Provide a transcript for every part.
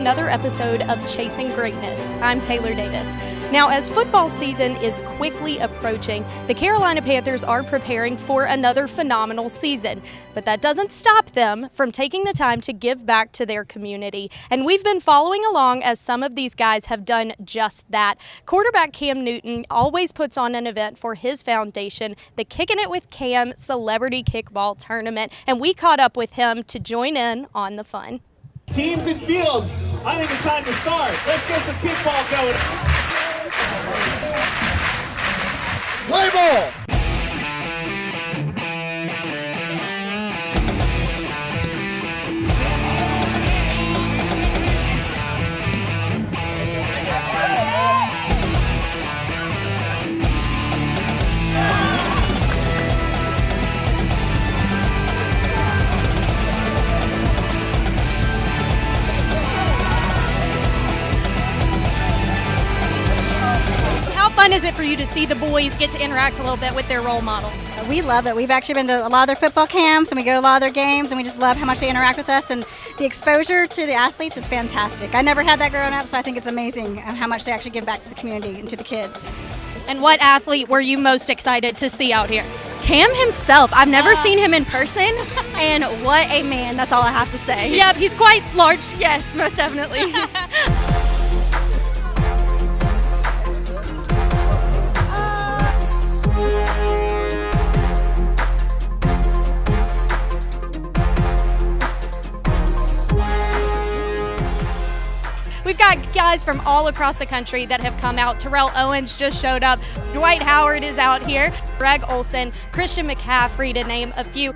another episode of Chasing Greatness. I'm Taylor Davis. Now, as football season is quickly approaching, the Carolina Panthers are preparing for another phenomenal season. But that doesn't stop them from taking the time to give back to their community. And we've been following along as some of these guys have done just that. Quarterback Cam Newton always puts on an event for his foundation, the Kicking It with Cam Celebrity Kickball Tournament. And we caught up with him to join in on the fun. Teams and fields, I think it's time to start. Let's get some kickball going. Play ball! How fun is it for you to see the boys get to interact a little bit with their role models? We love it. We've actually been to a lot of their football camps and we go to a lot of their games and we just love how much they interact with us, and the exposure to the athletes is fantastic. I never had that growing up, so I think it's amazing how much they actually give back to the community and to the kids. And what athlete were you most excited to see out here? Cam himself. I've never seen him in person, and what a man. That's all I have to say. Yep, he's quite large. Yes, most definitely. We've got guys from all across the country that have come out. Terrell Owens just showed up. Dwight Howard is out here. Greg Olson, Christian McCaffrey, to name a few.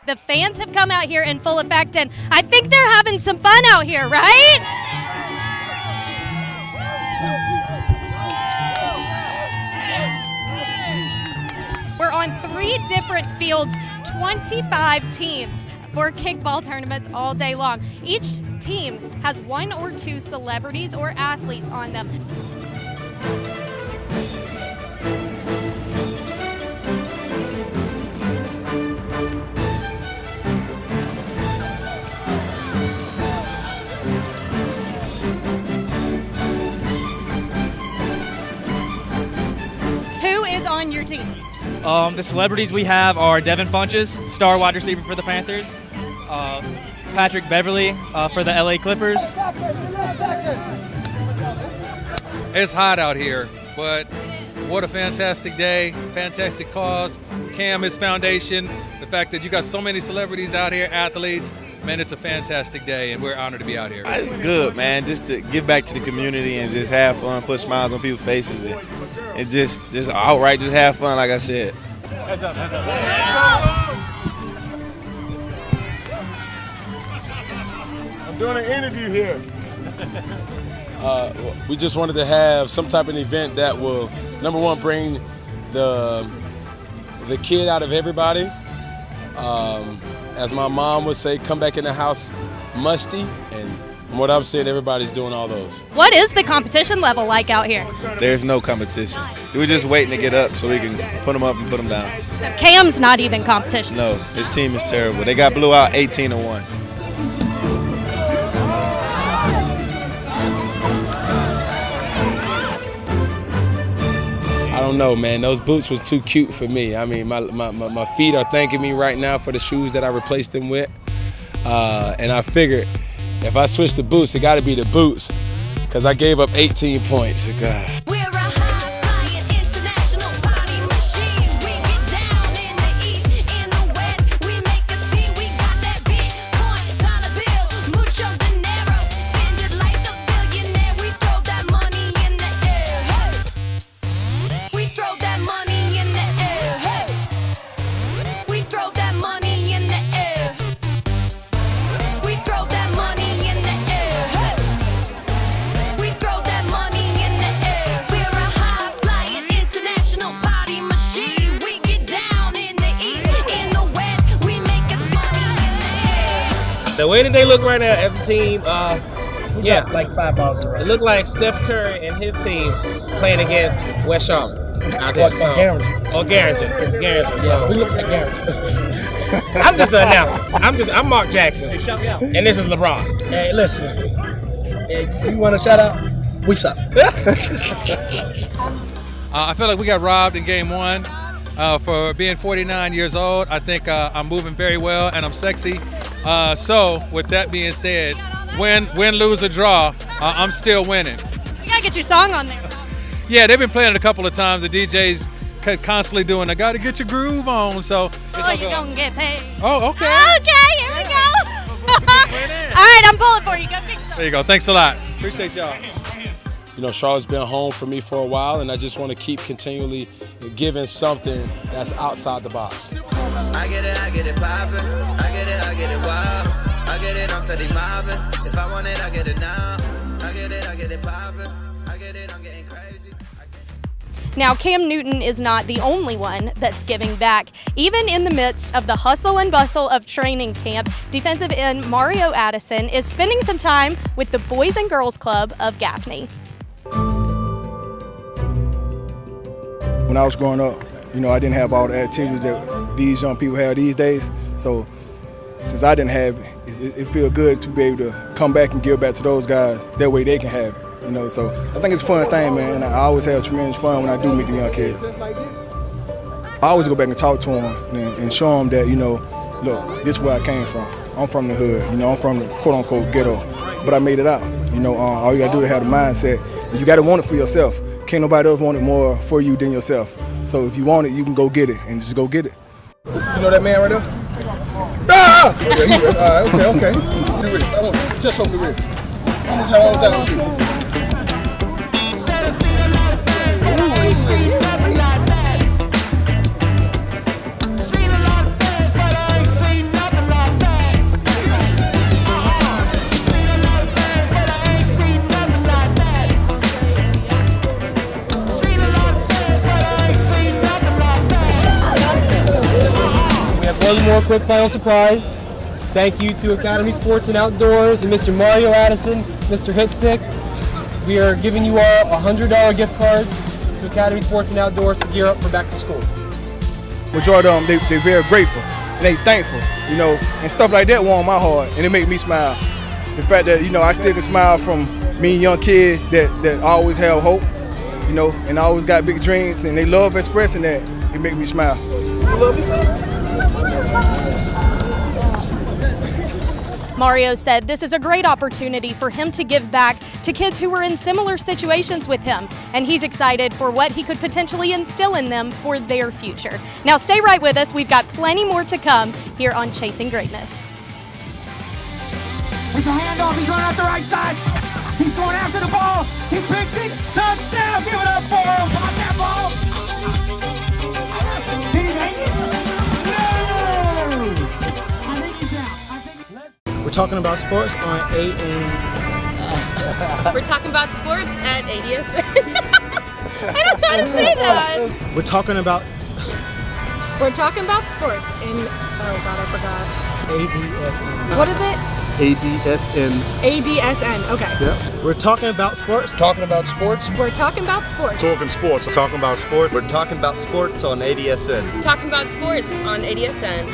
The fans have come out here in full effect, and I think they're having some fun out here, right? We're on 3 different fields, 25 teams for kickball tournaments all day long. Each team has 1 or 2 celebrities or athletes on them. Who is on your team? The celebrities we have are Devin Funches, star wide receiver for the Panthers, Patrick Beverly for the LA Clippers. It's hot out here, but what a fantastic day, fantastic cause. Cam, his foundation, the fact that you got so many celebrities out here, athletes, man, it's a fantastic day, and we're honored to be out here. It's good, man, just to give back to the community and just have fun, put smiles on people's faces, and just outright just have fun, like I said. Heads up, heads up. I'm doing an interview here. We just wanted to have some type of event that will, number one, bring the kid out of everybody. As my mom would say, come back in the house musty, and from what I'm saying, everybody's doing all those. What is the competition level like out here? There's no competition. We were just waiting to get up so we can put them up and put them down. So Cam's not even competition. No, his team is terrible. They got blew out 18-1. I don't know, man. Those boots was too cute for me. I mean, my feet are thanking me right now for the shoes that I replaced them with. And I figured if I switch the boots, it got to be the boots, because I gave up 18 points. God. The way that they look right now as a team, Yeah. Like 5 balls in a row. It looked like Steph Curry and his team playing against West Charlotte. Out there. Or Garringer. Or Garringer. Yeah, So we look like Garringer. I'm just the announcer. I'm Mark Jackson. And this is LeBron. Hey, listen. Hey, you want a shout out? We suck. I feel like we got robbed in game one. For being 49 years old, I think I'm moving very well and I'm sexy. So with that being said, win, lose, or draw, I'm still winning. You gotta get your song on there. Yeah, they've been playing it a couple of times. The DJ's constantly doing, I gotta get your groove on. So Oh, you're gonna get paid. Oh, okay. Okay, here we go. All right, I'm pulling for you. Go fix something. There you go. Thanks a lot. Appreciate y'all. You know, Charlotte's been home for me for a while, and I just want to keep continually giving something that's outside the box. I get it poppin'. I get it wild. I get it, I'm steady mobbing. If I want it, I get it now. I get it poppin'. I get it, I'm getting crazy. Now, Cam Newton is not the only one that's giving back. Even in the midst of the hustle and bustle of training camp, defensive end Mario Addison is spending some time with the Boys and Girls Club of Gaffney. When I was growing up, you know, I didn't have all the activities that these young people have these days. So since I didn't have it, it feels good to be able to come back and give back to those guys. That way they can have it, you know. So I think it's a fun thing, man. And I always have tremendous fun when I do meet the young kids. I always go back and talk to them and show them that, you know, look, this is where I came from. I'm from the hood, you know, I'm from the quote-unquote ghetto, but I made it out. You know, all you gotta do is have the mindset. You gotta want it for yourself. Can't nobody else want it more for you than yourself. So if you want it, you can go get it, and just go get it. You know that man right there? Ah! Okay, he ready. All right, okay. He ready. Just show me ready. One more time. One more quick final surprise. Thank you to Academy Sports and Outdoors and Mr. Mario Addison, Mr. Hitstick. We are giving you all $100 gift cards to Academy Sports and Outdoors to gear up for back to school. Majority of them, they're very grateful and they thankful, you know, and stuff like that warm my heart and it make me smile. The fact that, you know, I still can smile from meeting young kids that always have hope, you know, and always got big dreams and they love expressing that. It make me smile. Mario said this is a great opportunity for him to give back to kids who were in similar situations with him, and he's excited for what he could potentially instill in them for their future. Now stay right with us. We've got plenty more to come here on Chasing Greatness. It's a handoff. He's running out the right side. He's going after the ball. He picks it. Touchdown. Give it up for him. On that ball. Did he make it? No! I think he's out. We're talking about sports on We're talking about sports at ADSN. I don't know how to say that. We're talking about sports in, oh God, I forgot. ADSN. What is it? ADSN. ADSN, okay. Yeah. We're talking about sports. Talking about sports. We're talking about sports. Talking sports. Talking about sports. We're talking about sports on ADSN. Talking about sports on ADSN.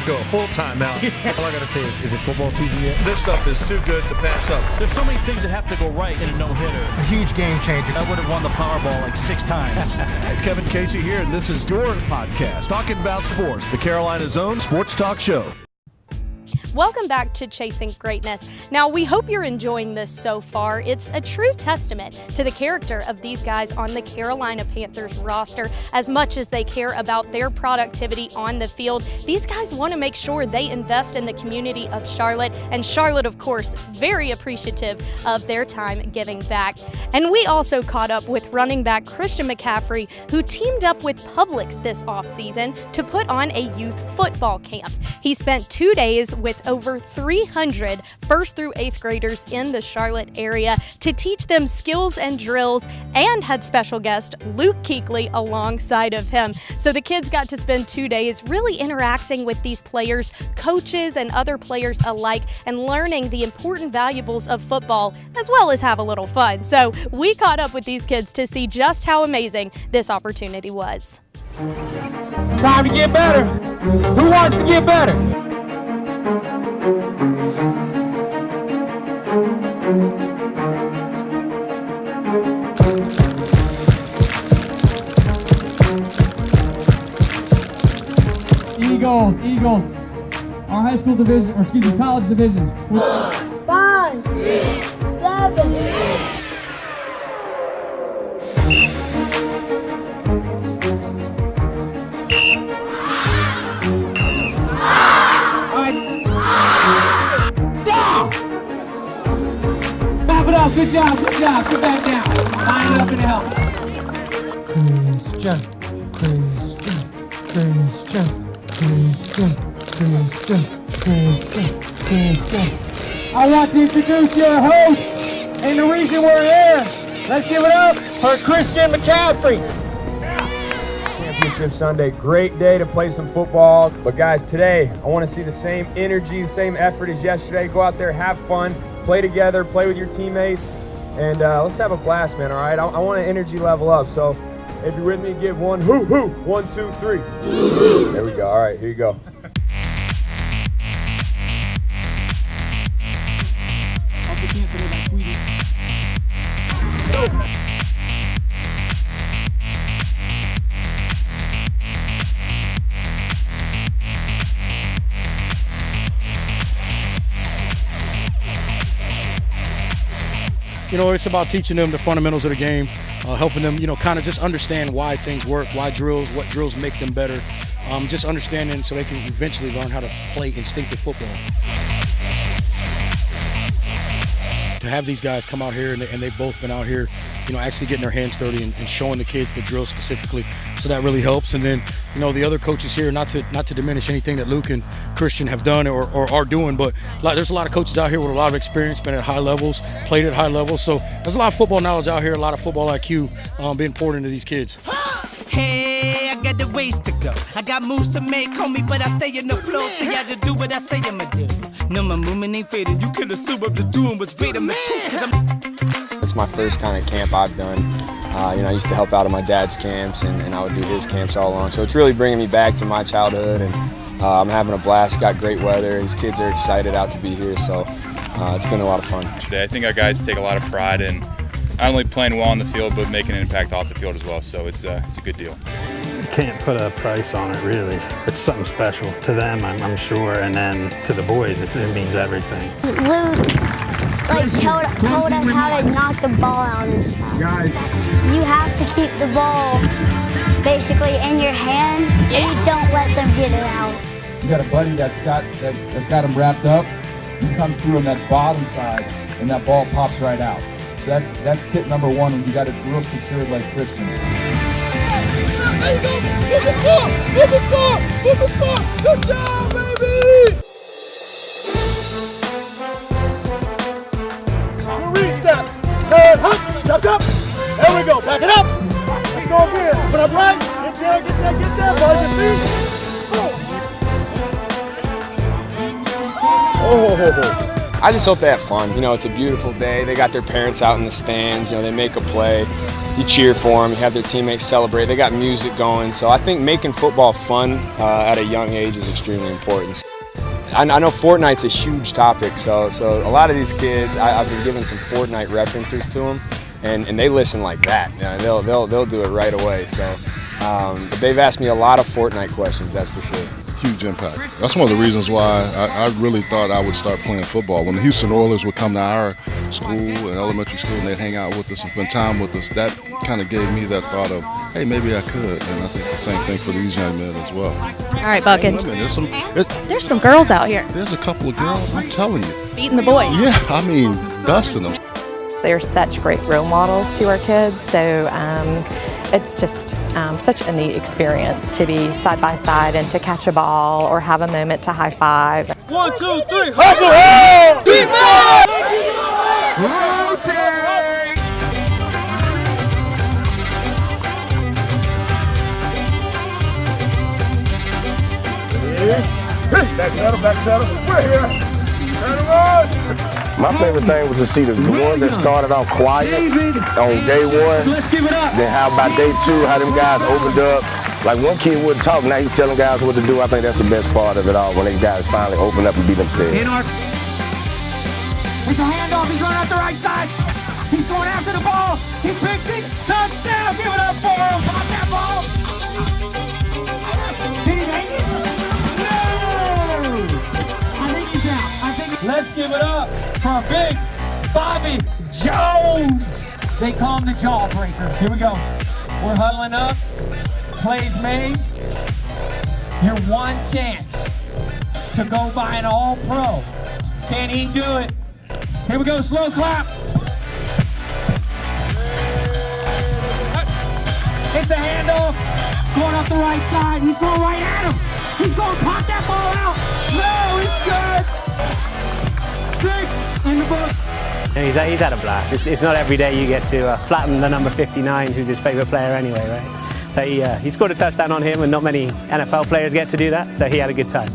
go a full timeout. All I got to say is it football season yet? This stuff is too good to pass up. There's so many things that have to go right in a no-hitter. A huge game changer. I would have won the Powerball like 6 times. Kevin Casey here, and this is your podcast, talking about sports, the Carolina's own sports talk show. Welcome back to Chasing Greatness. Now, we hope you're enjoying this so far. It's a true testament to the character of these guys on the Carolina Panthers roster. As much as they care about their productivity on the field, these guys want to make sure they invest in the community of Charlotte. And Charlotte, of course, very appreciative of their time giving back. And we also caught up with running back Christian McCaffrey, who teamed up with Publix this offseason to put on a youth football camp. He spent 2 days with over 300 first through 8th graders in the Charlotte area to teach them skills and drills, and had special guest Luke Kuechly alongside of him. So the kids got to spend 2 days really interacting with these players, coaches, and other players alike, and learning the important valuables of football, as well as have a little fun. So we caught up with these kids to see just how amazing this opportunity was. Time to get better. Who wants to get better? Eagles, our high school division, or excuse me, college division. 5, 6, 7, 8. Wrap it up, good job, get back down. Line it up and help. I want to introduce your host and the reason we're here. Let's give it up for Christian McCaffrey. Championship Sunday, great day to play some football. But guys, today I want to see the same energy, the same effort as yesterday. Go out there, have fun, play together, play with your teammates, and let's have a blast, man, all right? I want an energy level up, so if you're with me, give one, hoo, hoo, 1, 2, 3. There we go, all right, here you go. You know, it's about teaching them the fundamentals of the game, helping them, you know, kind of just understand why things work, what drills make them better, just understanding so they can eventually learn how to play instinctive football. To have these guys come out here, and they've both been out here, you know, actually getting their hands dirty and showing the kids the drill specifically, so that really helps. And then, you know, the other coaches here, not to diminish anything that Luke and Christian have done or are doing, but there's a lot of coaches out here with a lot of experience, been at high levels, played at high levels, so there's a lot of football knowledge out here, a lot of football IQ being poured into these kids. Hey, I got the ways to go. I got moves to make, homie, but I stay in the flow. So I just do what I say I'ma do. No, my movement ain't fading. You can assume I'm just doing what's great. I'm the truth. It's my first kind of camp I've done. You know, I used to help out at my dad's camps, and I would do his camps all along. So it's really bringing me back to my childhood, and I'm having a blast. Got great weather. These kids are excited out to be here, so it's been a lot of fun. Today, I think our guys take a lot of pride in not only playing well on the field, but making an impact off the field as well. So it's a good deal. You can't put a price on it, really. It's something special to them, I'm sure, and then to the boys, it means everything. Luke, told us how to knock the ball out and stuff. Guys, you have to keep the ball basically in your hand, and you don't let them get it out. You got a buddy that's got him wrapped up. You come through on that bottom side, and that ball pops right out. So that's tip number one, and you got it real secured like Christian. There you go! Skip the score! Skip the score! Skip the score! Good job, baby! 2 re-steps. Turn, hop, jump, jump. There we go. Back it up. Let's go again. Put up right. Get there, get there, get there. Ball your feet. Oh. I just hope they have fun. You know, it's a beautiful day. They got their parents out in the stands. You know, they make a play. You cheer for them. You have their teammates celebrate. They got music going. So I think making football fun at a young age is extremely important. I know Fortnite's a huge topic, so a lot of these kids, I've been giving some Fortnite references to them, and they listen like that. You know, they'll do it right away. So but they've asked me a lot of Fortnite questions, that's for sure. Huge impact. That's one of the reasons why I really thought I would start playing football. When the Houston Oilers would come to our school and elementary school and they'd hang out with us and spend time with us, that kind of gave me that thought of, hey, maybe I could. And I think the same thing for these young men as well. All right, Bucket. There's some girls out here. There's a couple of girls, I'm telling you. Beating the boys. Yeah, I mean, dusting them. They're such great role models to our kids, so it's just such a neat experience to be side by side and to catch a ball or have a moment to high five. 1, 2, 3, hustle! Beat that! Back pedal. We're here. My favorite thing was to see the ones that started off quiet on day one. Let's give it up. Then how about day two, how them guys opened up. Like one kid wouldn't talk, now he's telling guys what to do. I think that's the best part of it all, when they guys finally open up and be themselves. It's a handoff, he's running out the right side. He's going after the ball. He picks it. Touchdown, give it up for him. Pop that ball. Did he make it? No! I think he's out. Let's give it up for Big Bobby Jones. They call him the Jawbreaker. Here we go. We're huddling up. Plays made. Your one chance to go by an all-pro. Can he do it? Here we go, slow clap. It's a handoff. Going up the right side. He's going right at him. He's going to pop that ball out. No, he's good. 6 in the book. He's had a blast. It's not every day you get to flatten the number 59, who's his favorite player anyway, right? So he scored a touchdown on him, and not many NFL players get to do that, so he had a good time.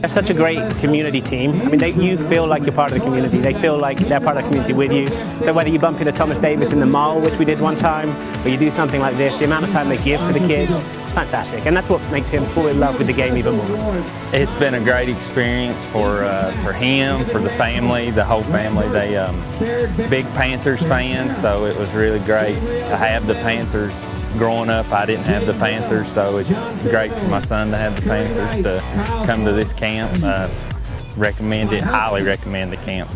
They're such a great community team. I mean, you feel like you're part of the community. They feel like they're part of the community with you. So whether you bump into Thomas Davis in the mall, which we did one time, or you do something like this, the amount of time they give to the kids, it's fantastic. And that's what makes him fall in love with the game even more. It's been a great experience for him, for the family, the whole family. They big Panthers fans, so it was really great to have the Panthers. Growing up, I didn't have the Panthers, so it's great for my son to have the Panthers to come to this camp. Recommend it, highly recommend the camp.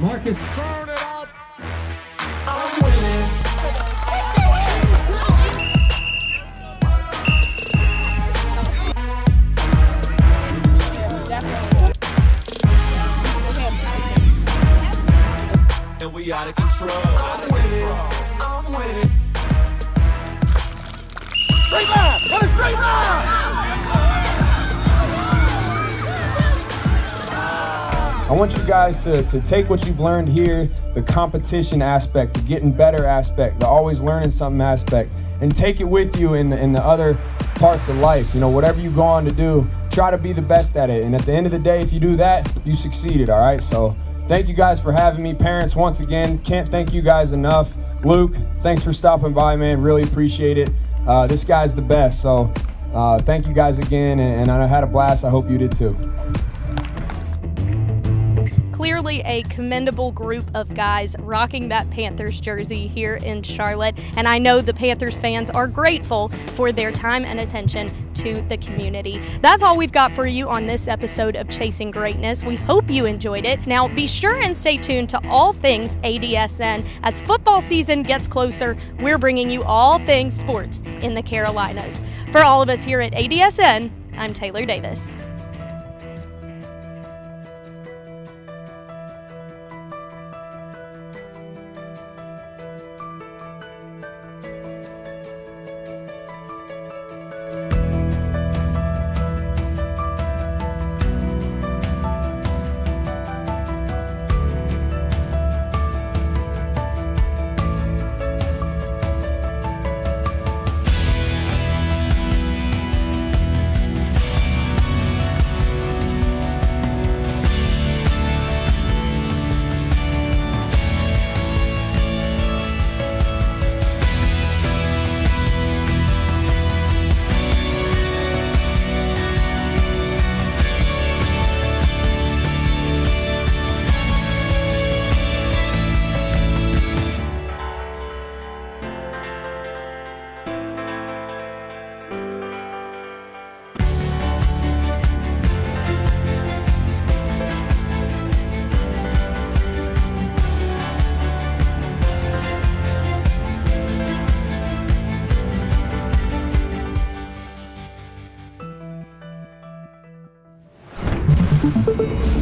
And we out of control. I'm winning. Straight line! What a straight line! I want you guys to take what you've learned here, the competition aspect, the getting better aspect, the always learning something aspect, and take it with you in the other parts of life. You know, whatever you go on to do, try to be the best at it. And at the end of the day, if you do that, you succeeded, all right? So thank you guys for having me. Parents, once again, can't thank you guys enough. Luke, thanks for stopping by, man. Really appreciate it. This guy's the best, so thank you guys again, and I had a blast. I hope you did too. Clearly a commendable group of guys rocking that Panthers jersey here in Charlotte, and I know the Panthers fans are grateful for their time and attention to the community. That's all we've got for you on this episode of Chasing Greatness. We hope you enjoyed it. Now be sure and stay tuned to all things ADSN. As football season gets closer, we're bringing you all things sports in the Carolinas. For all of us here at ADSN, I'm Taylor Davis. Addison.